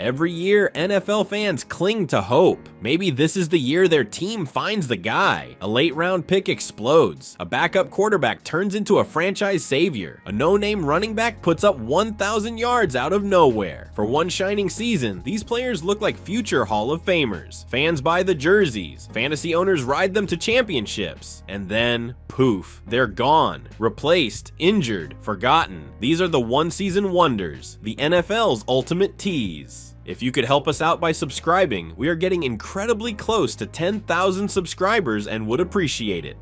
Every year, NFL fans cling to hope. Maybe this is the year their team finds the guy. A late-round pick explodes. A backup quarterback turns into a franchise savior. A no-name running back puts up 1,000 yards out of nowhere. For one shining season, these players look like future Hall of Famers. Fans buy the jerseys. Fantasy owners ride them to championships. And then, poof, they're gone. Replaced, injured, forgotten. These are the one-season wonders. The NFL's ultimate tease. If you could help us out by subscribing, we are getting incredibly close to 10,000 subscribers and would appreciate it.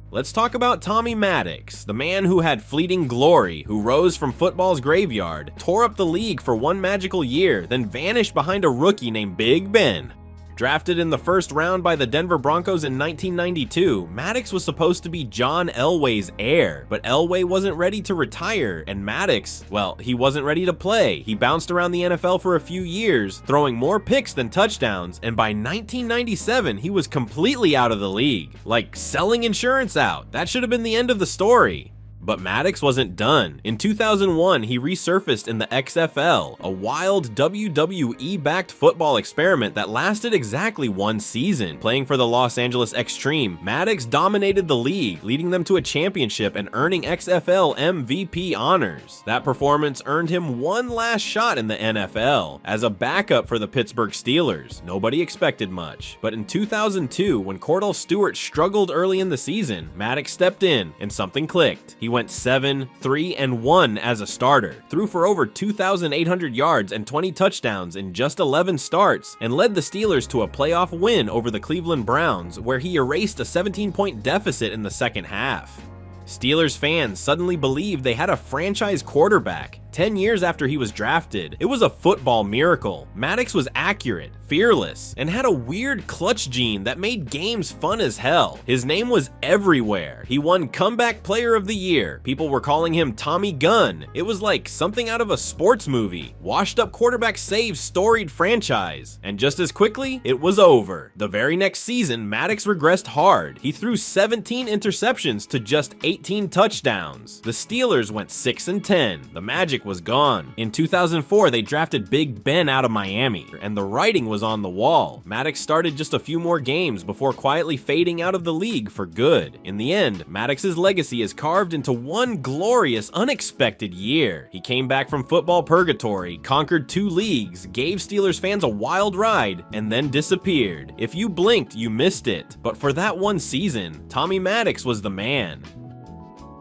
Let's talk about Tommy Maddox, the man who had fleeting glory, who rose from football's graveyard, tore up the league for one magical year, then vanished behind a rookie named Big Ben. Drafted in the first round by the Denver Broncos in 1992, Maddox was supposed to be John Elway's heir, but Elway wasn't ready to retire, and Maddox, well, he wasn't ready to play. He bounced around the NFL for a few years, throwing more picks than touchdowns, and by 1997, he was completely out of the league. Like selling insurance out. That should have been the end of the story. But Maddox wasn't done. In 2001, he resurfaced in the XFL, a wild WWE-backed football experiment that lasted exactly one season. Playing for the Los Angeles Extreme, Maddox dominated the league, leading them to a championship and earning XFL MVP honors. That performance earned him one last shot in the NFL, as a backup for the Pittsburgh Steelers. Nobody expected much. But in 2002, when Cordell Stewart struggled early in the season, Maddox stepped in, and something clicked. He went 7-3-1 as a starter, threw for over 2,800 yards and 20 touchdowns in just 11 starts, and led the Steelers to a playoff win over the Cleveland Browns, where he erased a 17-point deficit in the second half. Steelers fans suddenly believed they had a franchise quarterback. 10 years after he was drafted, it was a football miracle. Maddox was accurate, fearless, and had a weird clutch gene that made games fun as hell. His name was everywhere. He won Comeback Player of the Year. People were calling him Tommy Gunn. It was like something out of a sports movie. Washed up quarterback saves storied franchise. And just as quickly, it was over. The very next season, Maddox regressed hard. He threw 17 interceptions to just 18 touchdowns. The Steelers went 6-10. The Magic was gone. In 2004, they drafted Big Ben out of Miami, and the writing was on the wall. Maddox started just a few more games before quietly fading out of the league for good. In the end, Maddox's legacy is carved into one glorious, unexpected year. He came back from football purgatory, conquered 2 leagues, gave Steelers fans a wild ride, and then disappeared. If you blinked, you missed it. But for that one season, Tommy Maddox was the man.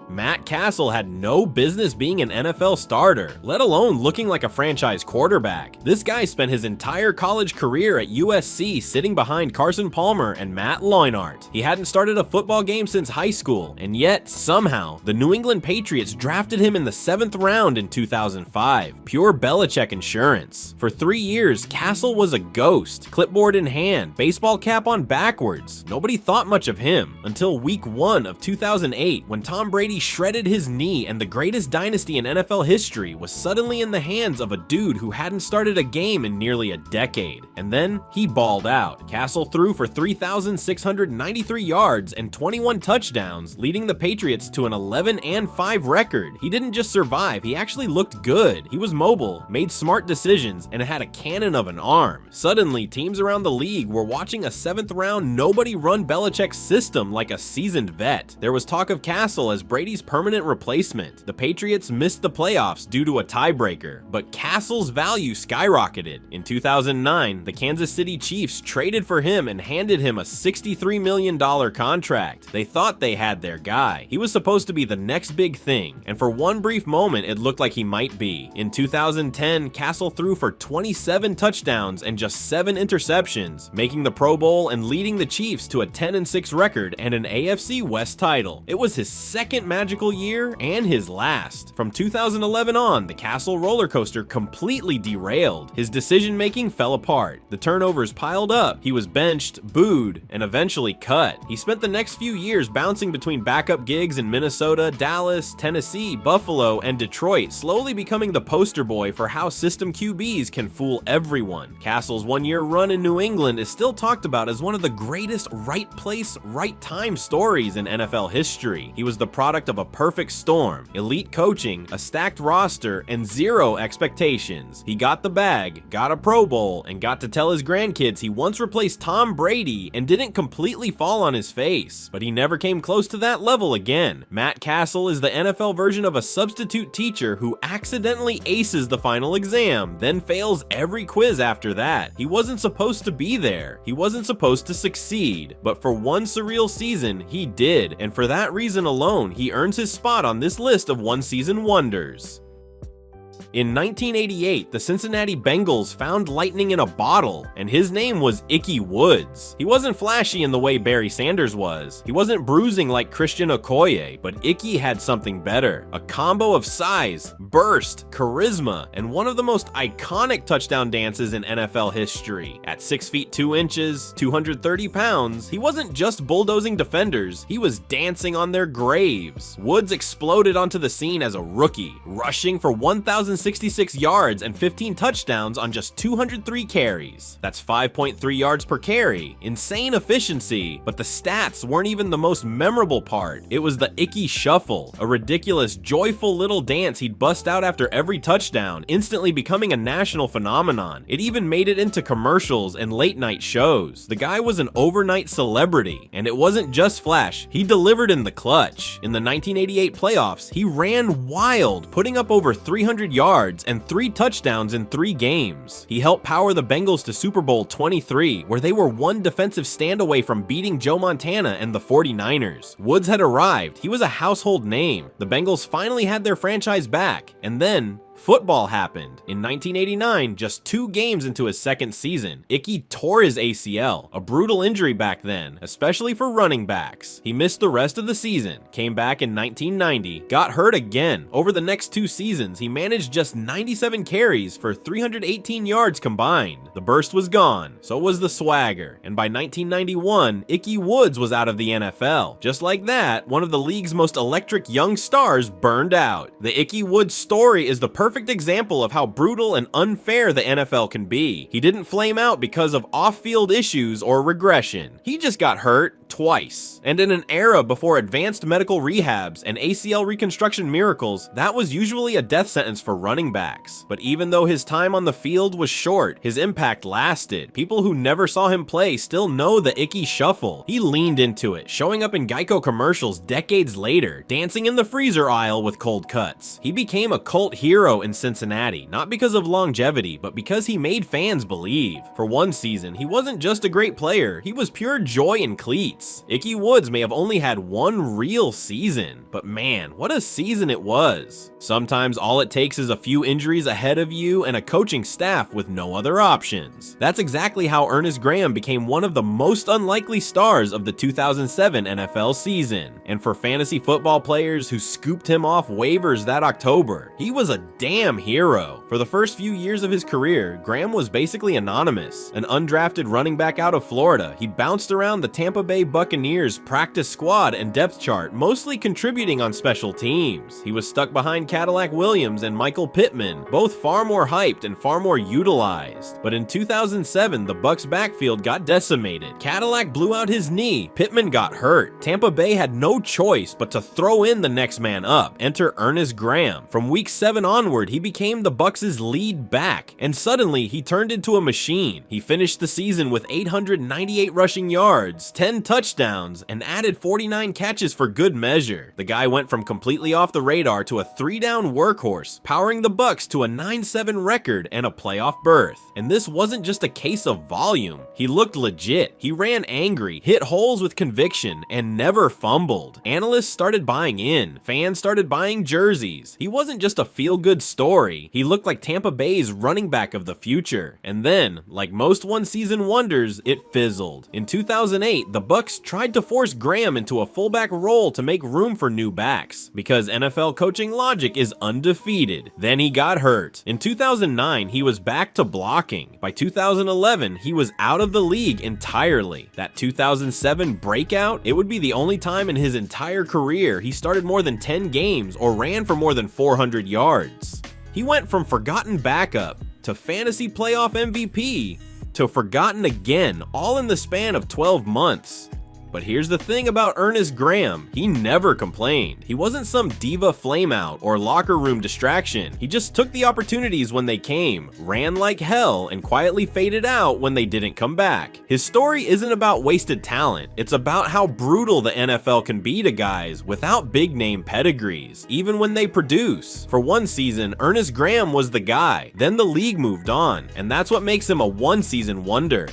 Matt Cassel had no business being an NFL starter, let alone looking like a franchise quarterback. This guy spent his entire college career at USC sitting behind Carson Palmer and Matt Leinart. He hadn't started a football game since high school, and yet, somehow, the New England Patriots drafted him in the 7th round in 2005. Pure Belichick insurance. For 3 years, Cassel was a ghost, clipboard in hand, baseball cap on backwards. Nobody thought much of him until week 1 of 2008, when Tom Brady shredded his knee and the greatest dynasty in NFL history was suddenly in the hands of a dude who hadn't started a game in nearly a decade. And then he balled out. Cassel threw for 3,693 yards and 21 touchdowns, leading the Patriots to an 11-5 record. He didn't just survive, he actually looked good. He was mobile, made smart decisions, and had a cannon of an arm. Suddenly, teams around the league were watching a 7th round nobody run Belichick system like a seasoned vet. There was talk of Cassel as Brady's permanent replacement. The Patriots missed the playoffs due to a tiebreaker, but Cassel's value skyrocketed. In 2009, the Kansas City Chiefs traded for him and handed him a $63 million contract. They thought they had their guy. He was supposed to be the next big thing, and for one brief moment, it looked like he might be. In 2010, Cassel threw for 27 touchdowns and just 7 interceptions, making the Pro Bowl and leading the Chiefs to a 10-6 record and an AFC West title. It was his second magical year and his last. From 2011 on, the Cassel roller coaster completely derailed. His decision-making fell apart. The turnovers piled up. He was benched, booed, and eventually cut. He spent the next few years bouncing between backup gigs in Minnesota, Dallas, Tennessee, Buffalo, and Detroit, slowly becoming the poster boy for how system QBs can fool everyone. Cassel's one-year run in New England is still talked about as one of the greatest right place, right time stories in NFL history. He was the product product of a perfect storm: elite coaching, a stacked roster, and zero expectations. He got the bag, got a Pro Bowl, and got to tell his grandkids he once replaced Tom Brady and didn't completely fall on his face, but he never came close to that level again. Matt Cassel is the NFL version of a substitute teacher who accidentally aces the final exam, then fails every quiz after that. He wasn't supposed to be there. He wasn't supposed to succeed, but for one surreal season, he did, and for that reason alone, he earns his spot on this list of one-season wonders. In 1988, the Cincinnati Bengals found lightning in a bottle, and his name was Ickey Woods. He wasn't flashy in the way Barry Sanders was. He wasn't bruising like Christian Okoye, but Ickey had something better: a combo of size, burst, charisma, and one of the most iconic touchdown dances in NFL history. At 6 feet 2 inches, 230 pounds, he wasn't just bulldozing defenders, he was dancing on their graves. Woods exploded onto the scene as a rookie, rushing for 1,066 yards and 15 touchdowns on just 203 carries. That's 5.3 yards per carry. Insane efficiency, but the stats weren't even the most memorable part. It was the Ickey Shuffle, a ridiculous, joyful little dance he'd bust out after every touchdown, instantly becoming a national phenomenon. It even made it into commercials and late-night shows. The guy was an overnight celebrity, and it wasn't just flash, he delivered in the clutch. In the 1988 playoffs, he ran wild, putting up over 300 yards and 3 touchdowns in 3 games. He helped power the Bengals to Super Bowl 23, where they were one defensive stand away from beating Joe Montana and the 49ers. Woods had arrived. He was a household name. The Bengals finally had their franchise back, and then football happened. In 1989, just 2 games into his second season, Ickey tore his ACL, a brutal injury back then, especially for running backs. He missed the rest of the season, came back in 1990, got hurt again. Over the next 2 seasons, he managed just 97 carries for 318 yards combined. The burst was gone, so was the swagger, and by 1991, Ickey Woods was out of the NFL. Just like that, one of the league's most electric young stars burned out. The Ickey Woods story is the perfect example of how brutal and unfair the NFL can be. He didn't flame out because of off-field issues or regression. He just got hurt twice. And in an era before advanced medical rehabs and ACL reconstruction miracles, that was usually a death sentence for running backs. But even though his time on the field was short, his impact lasted. People who never saw him play still know the Ickey Shuffle. He leaned into it, showing up in Geico commercials decades later, dancing in the freezer aisle with cold cuts. He became a cult hero in Cincinnati, not because of longevity, but because he made fans believe. For one season, he wasn't just a great player, he was pure joy in cleats. Ickey Woods may have only had one real season, but man, what a season it was. Sometimes all it takes is a few injuries ahead of you and a coaching staff with no other options. That's exactly how Earnest Graham became one of the most unlikely stars of the 2007 NFL season. And for fantasy football players who scooped him off waivers that October, he was a damn hero. For the first few years of his career, Graham was basically anonymous. An undrafted running back out of Florida, he bounced around the Tampa Bay Buccaneers practice squad and depth chart, mostly contributing on special teams. He was stuck behind Cadillac Williams and Michael Pittman, both far more hyped and far more utilized. But in 2007, the Bucs backfield got decimated. Cadillac blew out his knee, Pittman got hurt. Tampa Bay had no choice but to throw in the next man up. Enter Earnest Graham. From week 7 onward, he became the Bucs' lead back, and suddenly he turned into a machine. He finished the season with 898 rushing yards, 10 touchdowns, and added 49 catches for good measure. The guy went from completely off the radar to a 3-down workhorse, powering the Bucs to a 9-7 record and a playoff berth. And this wasn't just a case of volume. He looked legit. He ran angry, hit holes with conviction, and never fumbled. Analysts started buying in. Fans started buying jerseys. He wasn't just a feel-good story. He looked like Tampa Bay's running back of the future. And then, like most one-season wonders, it fizzled. In 2008, the Bucs tried to force Graham into a fullback role to make room for new backs, because NFL coaching logic is undefeated. Then he got hurt. In 2009, he was back to blocking. By 2011, he was out of the league entirely. That 2007 breakout, it would be the only time in his entire career he started more than 10 games or ran for more than 400 yards. He went from forgotten backup to fantasy playoff MVP to forgotten again, all in the span of 12 months. But here's the thing about Earnest Graham, he never complained. He wasn't some diva flameout or locker room distraction. He just took the opportunities when they came, ran like hell, and quietly faded out when they didn't come back. His story isn't about wasted talent, it's about how brutal the NFL can be to guys without big name pedigrees, even when they produce. For one season, Earnest Graham was the guy, then the league moved on, and that's what makes him a one-season wonder.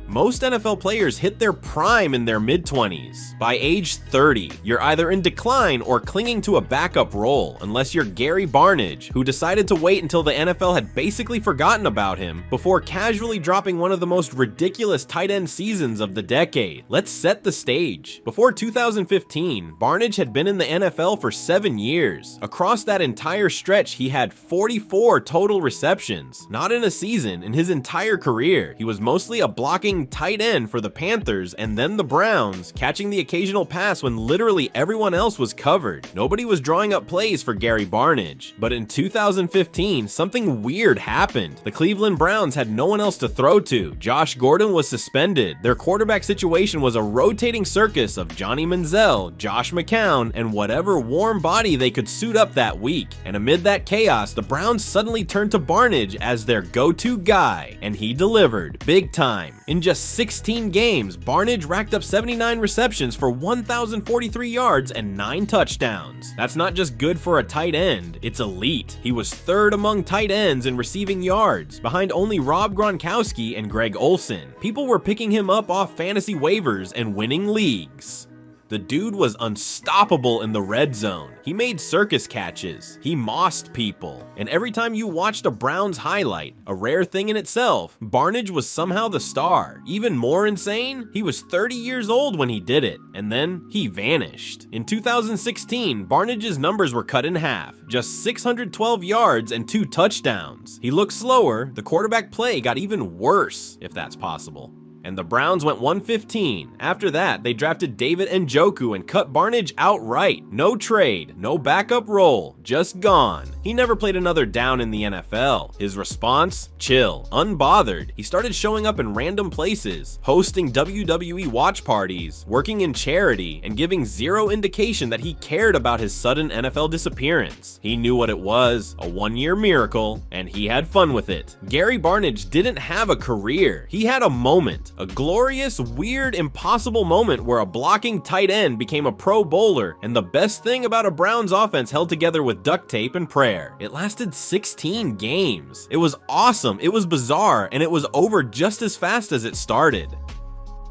Most NFL players hit their prime in their mid-20s. By age 30, you're either in decline or clinging to a backup role, unless you're Gary Barnridge, who decided to wait until the NFL had basically forgotten about him before casually dropping one of the most ridiculous tight end seasons of the decade. Let's set the stage. Before 2015, Barnridge had been in the NFL for 7 years. Across that entire stretch, he had 44 total receptions. Not in a season, in his entire career. He was mostly a blocking tight end for the Panthers and then the Browns, catching the occasional pass when literally everyone else was covered. Nobody was drawing up plays for Gary Barnridge. But in 2015, something weird happened. The Cleveland Browns had no one else to throw to. Josh Gordon was suspended. Their quarterback situation was a rotating circus of Johnny Manziel, Josh McCown, and whatever warm body they could suit up that week. And amid that chaos, the Browns suddenly turned to Barnridge as their go-to guy, and he delivered big time. In just 16 games, Barnridge racked up 79 receptions for 1,043 yards and 9 touchdowns. That's not just good for a tight end, it's elite. He was third among tight ends in receiving yards, behind only Rob Gronkowski and Greg Olsen. People were picking him up off fantasy waivers and winning leagues. The dude was unstoppable in the red zone. He made circus catches. He mossed people. And every time you watched a Browns highlight, a rare thing in itself, Barnridge was somehow the star. Even more insane, he was 30 years old when he did it, and then he vanished. In 2016, Barnridge's numbers were cut in half, just 612 yards and 2 touchdowns. He looked slower, the quarterback play got even worse, if that's possible. And the Browns went 115. After that, they drafted David Njoku and cut Barnridge outright. No trade, no backup role, just gone. He never played another down in the NFL. His response? Chill, unbothered. He started showing up in random places, hosting WWE watch parties, working in charity, and giving zero indication that he cared about his sudden NFL disappearance. He knew what it was, a one-year miracle, and he had fun with it. Gary Barnridge didn't have a career. He had a moment. A glorious, weird, impossible moment where a blocking tight end became a pro bowler, and the best thing about a Browns offense held together with duct tape and prayer. It lasted 16 games. It was awesome, it was bizarre, and it was over just as fast as it started.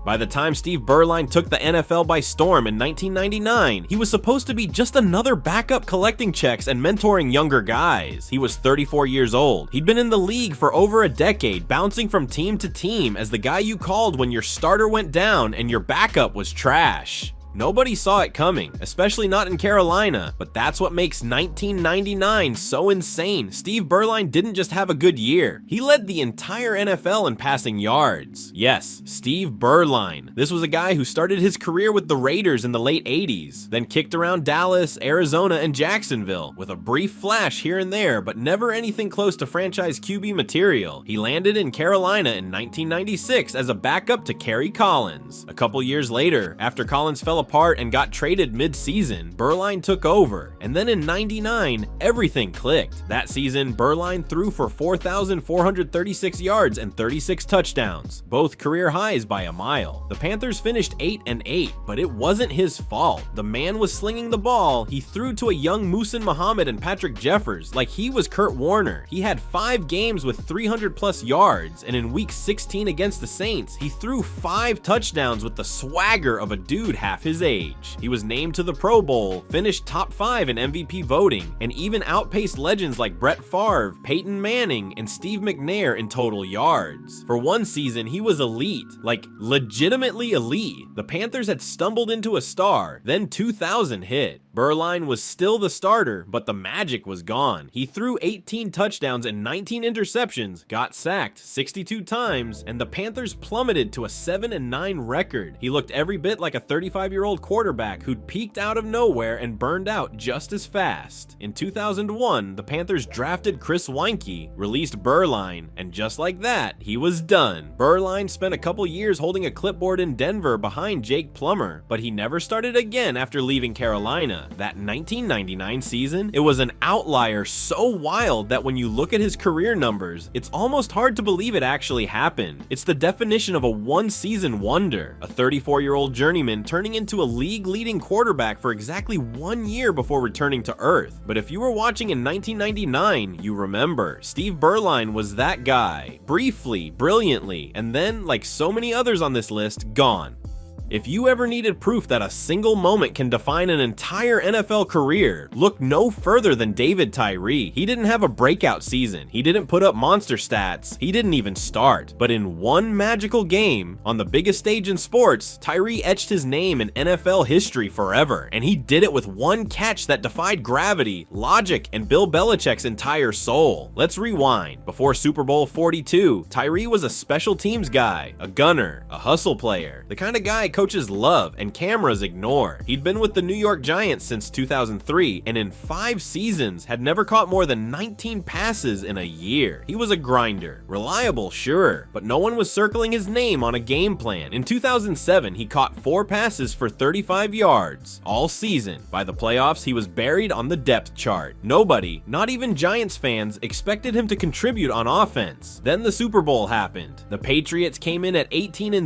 By the time Steve Beuerlein took the NFL by storm in 1999, he was supposed to be just another backup collecting checks and mentoring younger guys. He was 34 years old. He'd been in the league for over a decade, bouncing from team to team as the guy you called when your starter went down and your backup was trash. Nobody saw it coming, especially not in Carolina, but that's what makes 1999 so insane. Steve Beuerlein didn't just have a good year, he led the entire NFL in passing yards. Yes, Steve Beuerlein. This was a guy who started his career with the Raiders in the late 80s, then kicked around Dallas, Arizona, and Jacksonville, with a brief flash here and there, but never anything close to franchise QB material. He landed in Carolina in 1996 as a backup to Kerry Collins. A couple years later, after Collins fell apart and got traded mid-season, Beuerlein took over, and then in 99, everything clicked. That season, Beuerlein threw for 4,436 yards and 36 touchdowns, both career highs by a mile. The Panthers finished 8-8, but it wasn't his fault. The man was slinging the ball. He threw to a young Muhsin Muhammad and Patrick Jeffers like he was Kurt Warner. He had 5 games with 300+ yards, and in week 16 against the Saints, he threw 5 touchdowns with the swagger of a dude half his age. He was named to the Pro Bowl, finished top 5 in MVP voting, and even outpaced legends like Brett Favre, Peyton Manning, and Steve McNair in total yards. For one season, he was elite, like legitimately elite. The Panthers had stumbled into a star, then 2000 hit. Beuerlein was still the starter, but the magic was gone. He threw 18 touchdowns and 19 interceptions, got sacked 62 times, and the Panthers plummeted to a 7-9 record. He looked every bit like a 35-year-old quarterback who'd peaked out of nowhere and burned out just as fast. In 2001, the Panthers drafted Chris Weinke, released Beuerlein, and just like that, he was done. Beuerlein spent a couple years holding a clipboard in Denver behind Jake Plummer, but he never started again after leaving Carolina. That 1999 season, it was an outlier so wild that when you look at his career numbers, it's almost hard to believe it actually happened. It's the definition of a one-season wonder, a 34-year-old journeyman turning into a league-leading quarterback for exactly 1 year before returning to Earth. But if you were watching in 1999, you remember, Steve Beuerlein was that guy. Briefly, brilliantly, and then, like so many others on this list, gone. If you ever needed proof that a single moment can define an entire NFL career, look no further than David Tyree. He didn't have a breakout season. He didn't put up monster stats. He didn't even start. But in one magical game, on the biggest stage in sports, Tyree etched his name in NFL history forever. And he did it with one catch that defied gravity, logic, and Bill Belichick's entire soul. Let's rewind. Before Super Bowl 42, Tyree was a special teams guy, a gunner, a hustle player, the kind of guy coaches love and cameras ignore. He'd been with the New York Giants since 2003, and in 5 seasons had never caught more than 19 passes in a year. He was a grinder. Reliable, sure, but no one was circling his name on a game plan. In 2007, he caught 4 passes for 35 yards all season. By the playoffs, he was buried on the depth chart. Nobody, not even Giants fans, expected him to contribute on offense. Then the Super Bowl happened. The Patriots came in at 18-0,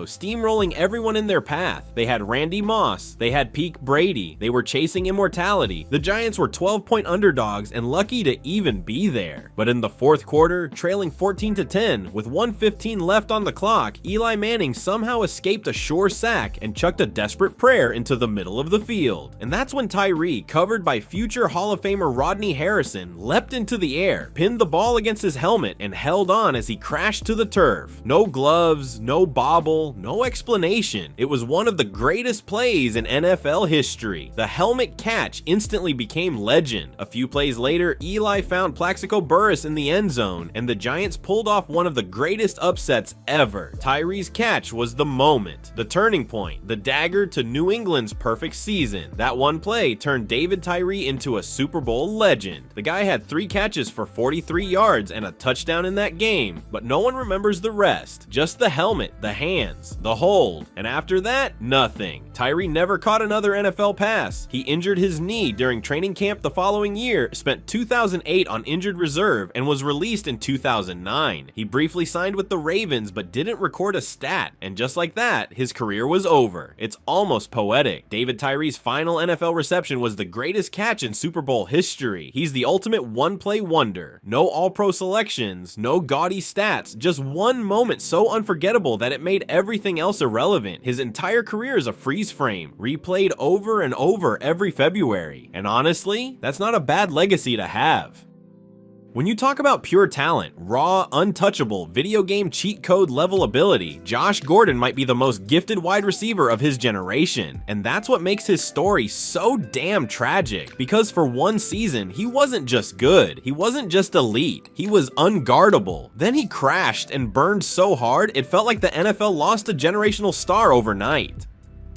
steamrolling everyone in their path. They had Randy Moss, they had peak Brady, they were chasing immortality. The Giants were 12-point underdogs and lucky to even be there. But in the fourth quarter, trailing 14-10, with 1:15 left on the clock, Eli Manning somehow escaped a sure sack and chucked a desperate prayer into the middle of the field. And that's when Tyree, covered by future Hall of Famer Rodney Harrison, leapt into the air, pinned the ball against his helmet, and held on as he crashed to the turf. No gloves, no bobble, no explanation. It was one of the greatest plays in NFL history. The helmet catch instantly became legend. A few plays later, Eli found Plaxico Burress in the end zone, and the Giants pulled off one of the greatest upsets ever. Tyree's catch was the moment, the turning point, the dagger to New England's perfect season. That one play turned David Tyree into a Super Bowl legend. The guy had 3 catches for 43 yards and a touchdown in that game, but no one remembers the rest. Just the helmet, the hands, the hold, and after that, nothing. Tyree never caught another NFL pass. He injured his knee during training camp the following year, spent 2008 on injured reserve, and was released in 2009. He briefly signed with the Ravens but didn't record a stat, and just like that, his career was over. It's almost poetic. David Tyree's final NFL reception was the greatest catch in Super Bowl history. He's the ultimate one-play wonder. No all-pro selections, no gaudy stats, just one moment so unforgettable that it made everything else irrelevant. His entire career is a freeze frame, replayed over and over every February. And honestly, that's not a bad legacy to have. When you talk about pure talent, raw, untouchable, video game cheat code level ability, Josh Gordon might be the most gifted wide receiver of his generation. And that's what makes his story so damn tragic, because for one season, he wasn't just good, he wasn't just elite, he was unguardable. Then he crashed and burned so hard, it felt like the NFL lost a generational star overnight.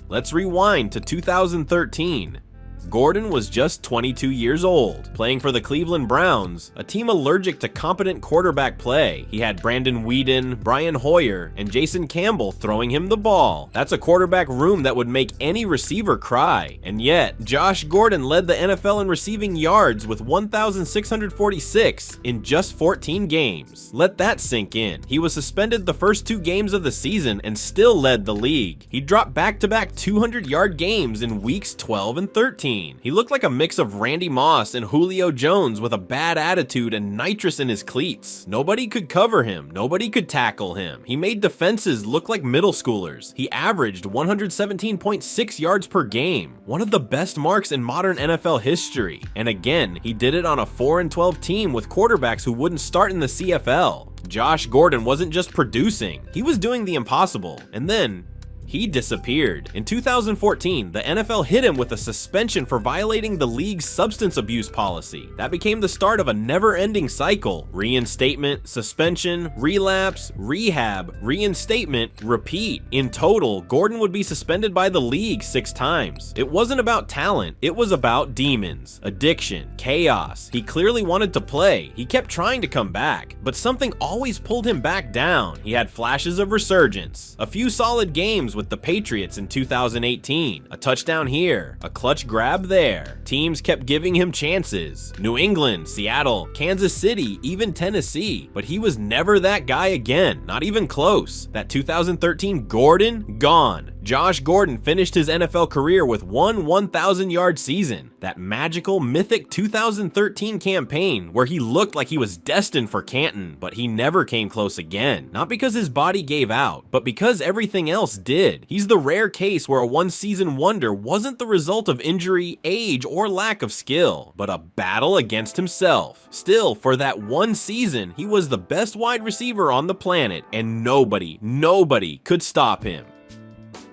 Let's rewind to 2013. Gordon was just 22 years old, playing for the Cleveland Browns, a team allergic to competent quarterback play. He had Brandon Weeden, Brian Hoyer, and Jason Campbell throwing him the ball. That's a quarterback room that would make any receiver cry. And yet, Josh Gordon led the NFL in receiving yards with 1,646 in just 14 games. Let that sink in. He was suspended the first 2 games of the season and still led the league. He dropped back-to-back 200-yard games in weeks 12 and 13. He looked like a mix of Randy Moss and Julio Jones with a bad attitude and nitrous in his cleats. Nobody could cover him. Nobody could tackle him. He made defenses look like middle schoolers. He averaged 117.6 yards per game, one of the best marks in modern NFL history. And again, he did it on a 4-12 team with quarterbacks who wouldn't start in the CFL. Josh Gordon wasn't just producing, he was doing the impossible. And then he disappeared. In 2014, the NFL hit him with a suspension for violating the league's substance abuse policy. That became the start of a never-ending cycle. Reinstatement, suspension, relapse, rehab, reinstatement, repeat. In total, Gordon would be suspended by the league 6 times. It wasn't about talent, it was about demons, addiction, chaos. He clearly wanted to play. He kept trying to come back, but something always pulled him back down. He had flashes of resurgence. A few solid games with the Patriots in 2018. A touchdown here, a clutch grab there. Teams kept giving him chances. New England, Seattle, Kansas City, even Tennessee. But he was never that guy again, not even close. That 2013 Gordon, gone. Josh Gordon finished his NFL career with one 1,000-yard season. That magical, mythic 2013 campaign where he looked like he was destined for Canton, but he never came close again. Not because his body gave out, but because everything else did. He's the rare case where a one-season wonder wasn't the result of injury, age, or lack of skill, but a battle against himself. Still, for that one season, he was the best wide receiver on the planet, and nobody could stop him.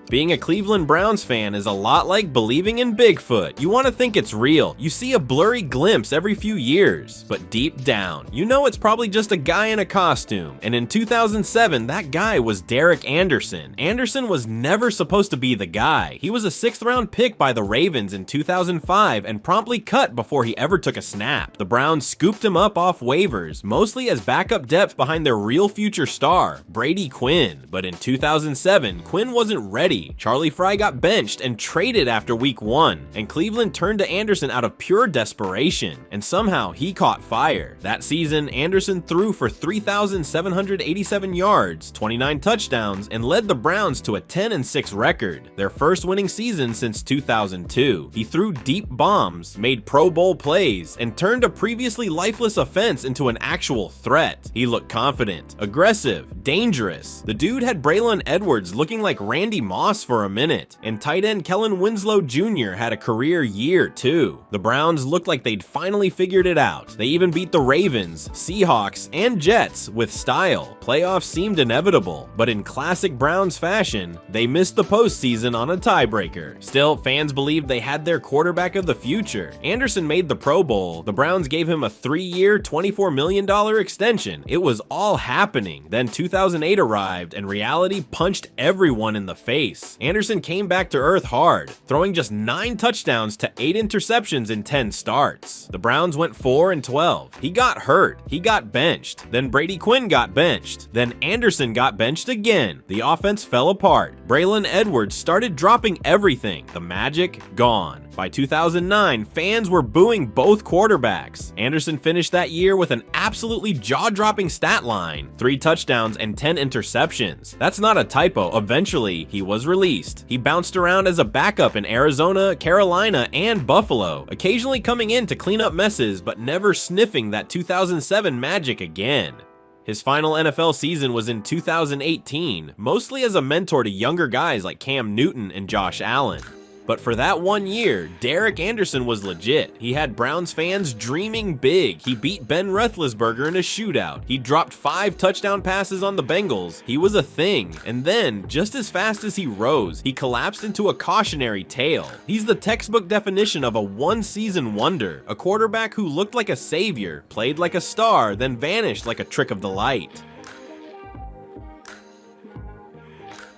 Being a Cleveland Browns fan is a lot like believing in Bigfoot. You want to think it's real. You see a blurry glimpse every few years, but deep down, you know it's probably just a guy in a costume. And in 2007, that guy was Derek Anderson. Anderson was never supposed to be the guy. He was a 6th-round pick by the Ravens in 2005 and promptly cut before he ever took a snap. The Browns scooped him up off waivers, mostly as backup depth behind their real future star, Brady Quinn. But in 2007, Quinn wasn't ready. Charlie Frye got benched and traded after week 1, and Cleveland turned to Anderson out of pure desperation, and somehow he caught fire. That season, Anderson threw for 3,787 yards, 29 touchdowns, and led the Browns to a 10-6 record, their first winning season since 2002. He threw deep bombs, made Pro Bowl plays, and turned a previously lifeless offense into an actual threat. He looked confident, aggressive, dangerous. The dude had Braylon Edwards looking like Randy Moss for a minute, and tight end Kellen Winslow Jr. had a career year too. The Browns looked like they'd finally figured it out. They even beat the Ravens, Seahawks, and Jets with style. Playoffs seemed inevitable, but in classic Browns fashion, they missed the postseason on a tiebreaker. Still, fans believed they had their quarterback of the future. Anderson made the Pro Bowl. The Browns gave him a 3-year, $24 million extension. It was all happening. Then 2008 arrived, and reality punched everyone in the face. Anderson came back to earth hard, throwing just 9 touchdowns to 8 interceptions in 10 starts. The Browns went 4-12. He got hurt. He got benched. Then Brady Quinn got benched. Then Anderson got benched again. The offense fell apart. Braylon Edwards started dropping everything. The magic gone. By 2009, fans were booing both quarterbacks. Anderson finished that year with an absolutely jaw-dropping stat line, 3 touchdowns and 10 interceptions. That's not a typo. Eventually, he was released. He bounced around as a backup in Arizona, Carolina, and Buffalo, occasionally coming in to clean up messes, but never sniffing that 2007 magic again. His final NFL season was in 2018, mostly as a mentor to younger guys like Cam Newton and Josh Allen. But for that one year, Derek Anderson was legit. He had Browns fans dreaming big. He beat Ben Roethlisberger in a shootout. He dropped 5 touchdown passes on the Bengals. He was a thing. And then, just as fast as he rose, he collapsed into a cautionary tale. He's the textbook definition of a one-season wonder. A quarterback who looked like a savior, played like a star, then vanished like a trick of the light.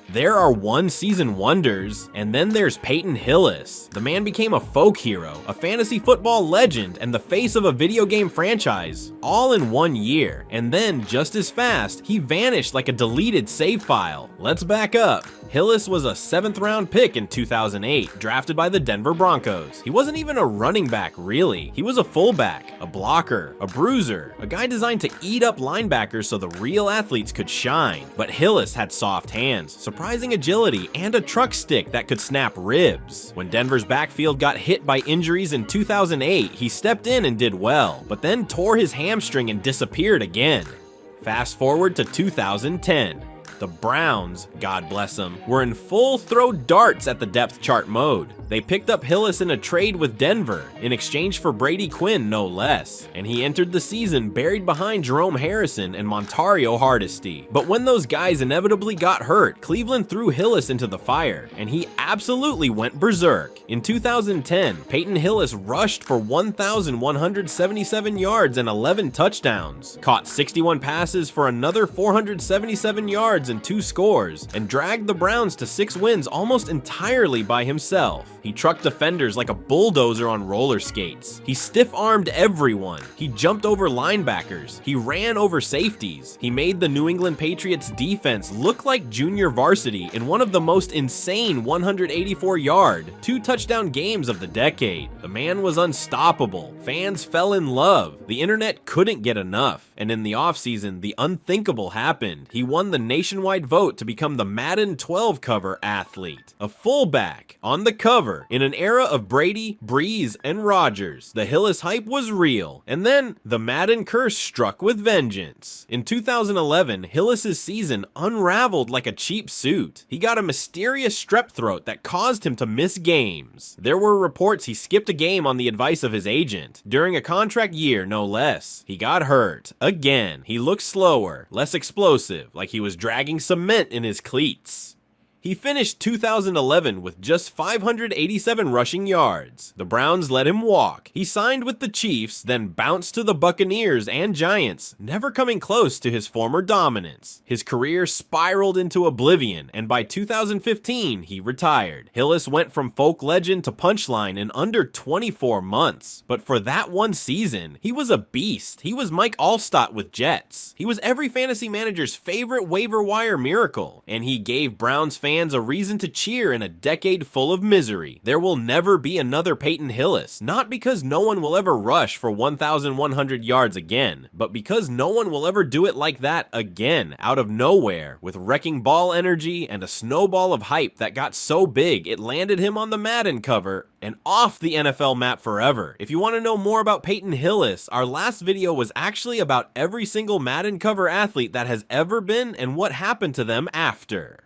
There are one-season wonders, and then there's Peyton Hillis. The man became a folk hero, a fantasy football legend, and the face of a video game franchise, all in 1 year. And then, just as fast, he vanished like a deleted save file. Let's back up. Hillis was a 7th-round pick in 2008, drafted by the Denver Broncos. He wasn't even a running back, really. He was a fullback, a blocker, a bruiser, a guy designed to eat up linebackers so the real athletes could shine. But Hillis had soft hands, surprising agility, and a truck stick that could snap ribs. When Denver's backfield got hit by injuries in 2008, he stepped in and did well, but then tore his hamstring and disappeared again. Fast forward to 2010. The Browns, God bless them, were in full throw darts at the depth chart mode. They picked up Hillis in a trade with Denver, in exchange for Brady Quinn no less, and he entered the season buried behind Jerome Harrison and Montario Hardesty. But when those guys inevitably got hurt, Cleveland threw Hillis into the fire, and he absolutely went berserk. In 2010, Peyton Hillis rushed for 1,177 yards and 11 touchdowns, caught 61 passes for another 477 yards and 2 scores, and dragged the Browns to 6 wins almost entirely by himself. He trucked defenders like a bulldozer on roller skates. He stiff-armed everyone. He jumped over linebackers. He ran over safeties. He made the New England Patriots defense look like junior varsity in one of the most insane 184-yard, 2-touchdown games of the decade. The man was unstoppable. Fans fell in love. The internet couldn't get enough. And in the offseason, the unthinkable happened. He won the nationwide vote to become the Madden 12 cover athlete. A fullback on the cover in an era of Brady, Breeze, and Rodgers. The Hillis hype was real. And then the Madden curse struck with vengeance. In 2011, Hillis' season unraveled like a cheap suit. He got a mysterious strep throat that caused him to miss games. There were reports he skipped a game on the advice of his agent, during a contract year no less. He got hurt. Again, he looked slower, less explosive, like he was dragging cement in his cleats. He finished 2011 with just 587 rushing yards. The Browns let him walk. He signed with the Chiefs, then bounced to the Buccaneers and Giants, never coming close to his former dominance. His career spiraled into oblivion, and by 2015, he retired. Hillis went from folk legend to punchline in under 24 months. But for that one season, he was a beast. He was Mike Allstott with Jets. He was every fantasy manager's favorite waiver wire miracle, and he gave Browns fans a reason to cheer in a decade full of misery. There will never be another Peyton Hillis, not because no one will ever rush for 1,100 yards again, but because no one will ever do it like that again, out of nowhere, with wrecking ball energy and a snowball of hype that got so big it landed him on the Madden cover and off the NFL map forever. If you want to know more about Peyton Hillis, our last video was actually about every single Madden cover athlete that has ever been and what happened to them after.